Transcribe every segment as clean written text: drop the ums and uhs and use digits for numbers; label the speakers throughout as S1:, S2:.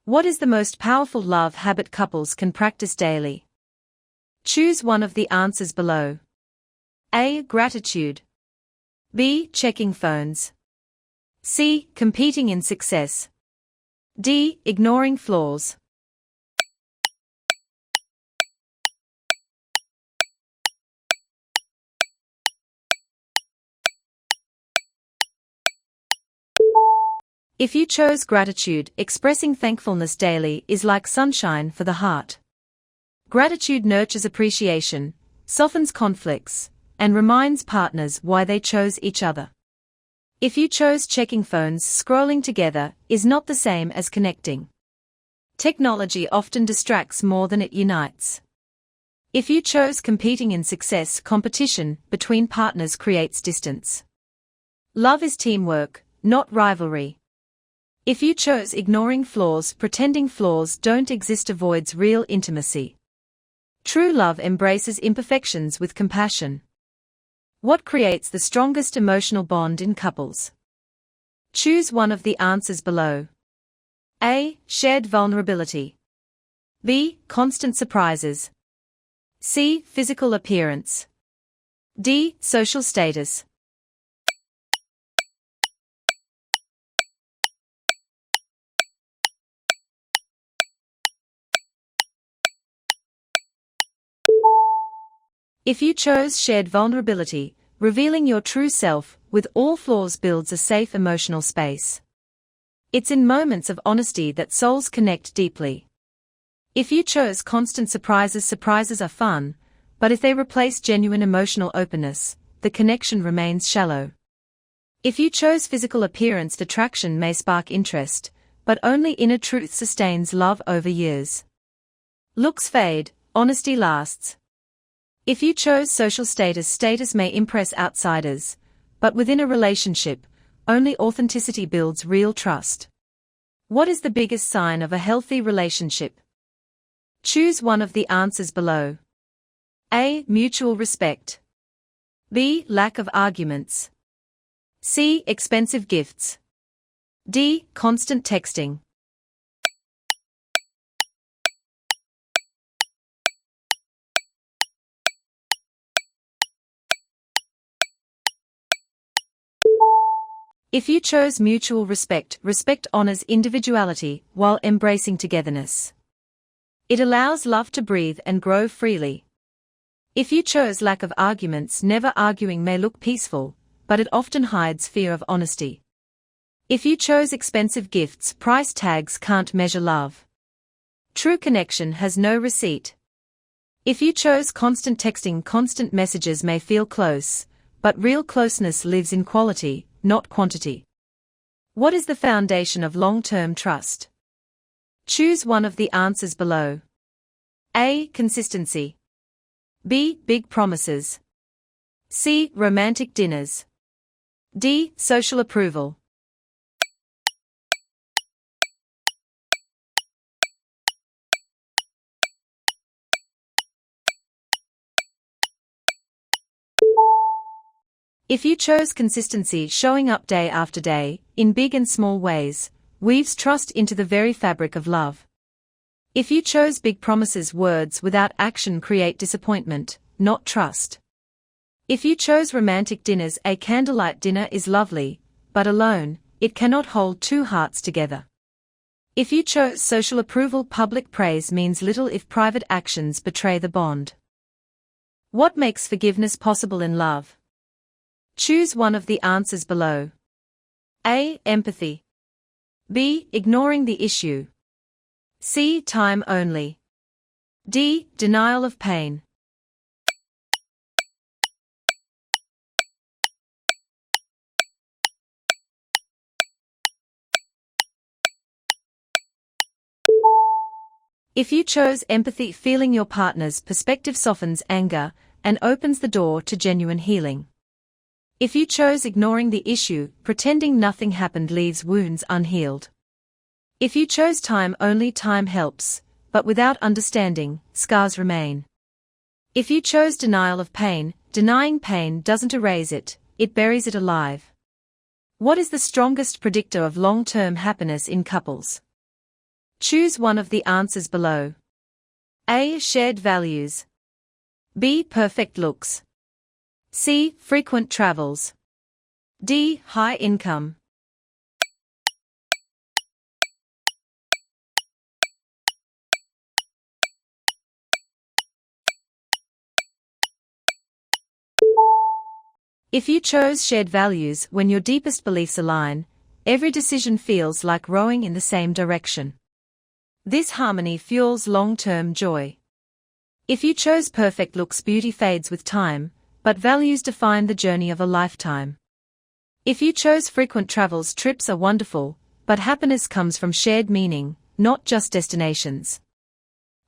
S1: What is the most powerful love habit couples can practice daily? Choose one of the answers below. A. Gratitude. B. Checking phones. C. Competing in success. D. Ignoring flaws. If you chose gratitude, expressing thankfulness daily is like sunshine for the heart. Gratitude nurtures appreciation, softens conflicts, and reminds partners why they chose each other. If you chose checking phones, scrolling together is not the same as connecting. Technology often distracts more than it unites. If you chose competing in success, competition between partners creates distance. Love is teamwork, not rivalry. If you chose ignoring flaws, pretending flaws don't exist avoids real intimacy. True love embraces imperfections with compassion. What creates the strongest emotional bond in couples? Choose one of the answers below. A. Shared vulnerability. B. Constant surprises. C. Physical appearance. D. Social status. If you chose shared vulnerability, revealing your true self with all flaws builds a safe emotional space. It's in moments of honesty that souls connect deeply. If you chose constant surprises, surprises are fun, but if they replace genuine emotional openness, the connection remains shallow. If you chose physical appearance, attraction may spark interest, but only inner truth sustains love over years. Looks fade, honesty lasts. If you chose social status, status may impress outsiders, but within a relationship, only authenticity builds real trust. What is the biggest sign of a healthy relationship? Choose one of the answers below. A. Mutual respect. B. Lack of arguments. C. Expensive gifts. D. Constant texting. If you chose mutual respect, respect honors individuality while embracing togetherness. It allows love to breathe and grow freely. If you chose lack of arguments, never arguing may look peaceful, but it often hides fear of honesty. If you chose expensive gifts, price tags can't measure love. True connection has no receipt. If you chose constant texting, constant messages may feel close, but real closeness lives in quality, not quantity. What is the foundation of long-term trust? Choose one of the answers below. A. Consistency. B. Big promises. C. Romantic dinners. D. Social approval. If you chose consistency, showing up day after day, in big and small ways, weaves trust into the very fabric of love. If you chose big promises, words without action create disappointment, not trust. If you chose romantic dinners, a candlelight dinner is lovely, but alone, it cannot hold two hearts together. If you chose social approval, public praise means little if private actions betray the bond. What makes forgiveness possible in love? Choose one of the answers below. A. Empathy. B. Ignoring the issue. C. Time only. D. Denial of pain. If you chose empathy, feeling your partner's perspective softens anger and opens the door to genuine healing. If you chose ignoring the issue, pretending nothing happened leaves wounds unhealed. If you chose time only, time helps, but without understanding, scars remain. If you chose denial of pain, denying pain doesn't erase it, it buries it alive. What is the strongest predictor of long-term happiness in couples? Choose one of the answers below. A. Shared values. B. Perfect looks. C. Frequent travels. D. High income. If you chose shared values when your deepest beliefs align, every decision feels like rowing in the same direction. This harmony fuels long-term joy. If you chose perfect looks, beauty fades with time, but values define the journey of a lifetime. If you chose frequent travels, trips are wonderful, but happiness comes from shared meaning, not just destinations.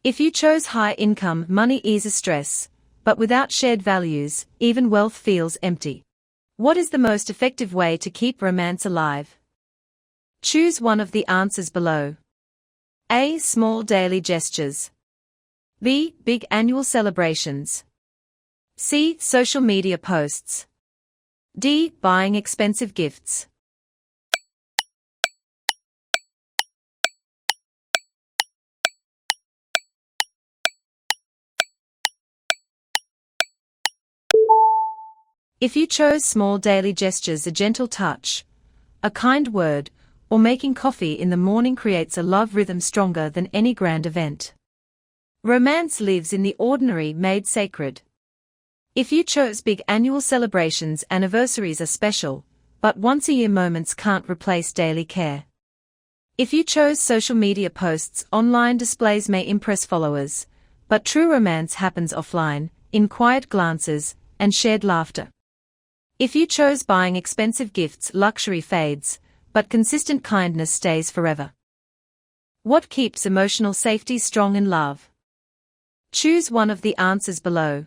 S1: If you chose high income, money eases stress, but without shared values, even wealth feels empty. What is the most effective way to keep romance alive? Choose one of the answers below. A. Small daily gestures. B. Big annual celebrations. C. Social media posts. D. Buying expensive gifts. If you chose small daily gestures, a gentle touch, a kind word, or making coffee in the morning creates a love rhythm stronger than any grand event. Romance lives in the ordinary, made sacred. If you chose big annual celebrations, anniversaries are special, but once-a-year moments can't replace daily care. If you chose social media posts, online displays may impress followers, but true romance happens offline, in quiet glances and shared laughter. If you chose buying expensive gifts, luxury fades, but consistent kindness stays forever. What keeps emotional safety strong in love? Choose one of the answers below.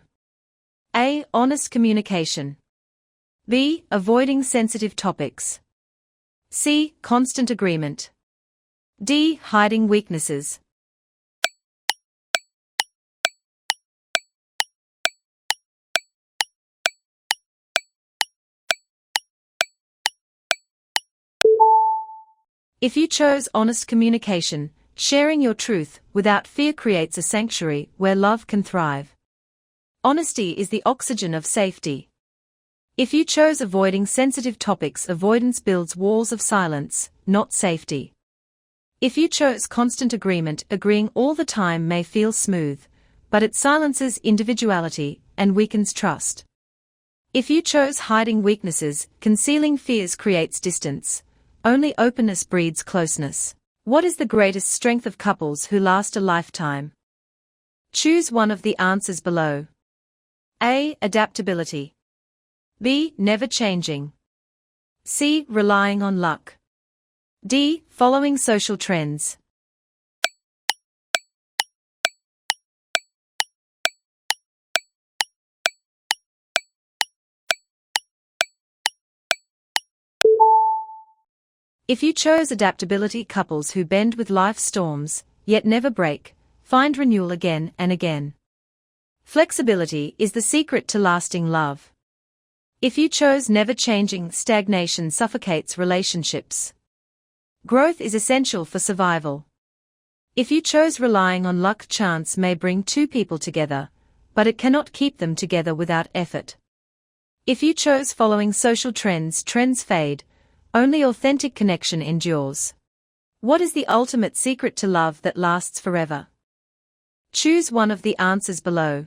S1: A. Honest communication. B. Avoiding sensitive topics. C. Constant agreement. D. Hiding weaknesses. If you chose honest communication, sharing your truth without fear creates a sanctuary where love can thrive. Honesty is the oxygen of safety. If you chose avoiding sensitive topics, avoidance builds walls of silence, not safety. If you chose constant agreement, agreeing all the time may feel smooth, but it silences individuality and weakens trust. If you chose hiding weaknesses, concealing fears creates distance. Only openness breeds closeness. What is the greatest strength of couples who last a lifetime? Choose one of the answers below. A. Adaptability. B. Never changing. C. Relying on luck. D. Following social trends. If you chose adaptability, couples who bend with life's storms, yet never break, find renewal again and again. Flexibility is the secret to lasting love. If you chose never changing, stagnation suffocates relationships. Growth is essential for survival. If you chose relying on luck, chance may bring two people together, but it cannot keep them together without effort. If you chose following social trends, trends fade, only authentic connection endures. What is the ultimate secret to love that lasts forever? Choose one of the answers below.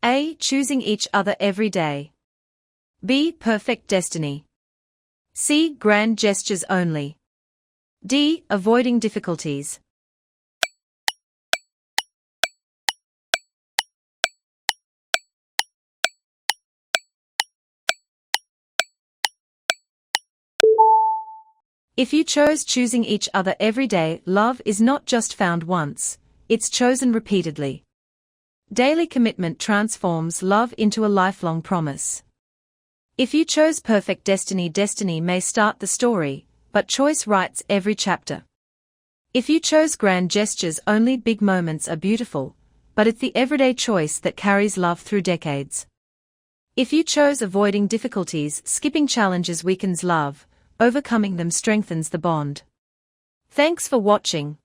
S1: A. Choosing each other every day. B. Perfect destiny. C. Grand gestures only. D. Avoiding difficulties. If you chose choosing each other every day, love is not just found once, it's chosen repeatedly. Daily commitment transforms love into a lifelong promise. If you chose perfect destiny, destiny may start the story, but choice writes every chapter. If you chose grand gestures only, big moments are beautiful, but it's the everyday choice that carries love through decades. If you chose avoiding difficulties, skipping challenges weakens love, overcoming them strengthens the bond. Thanks for watching.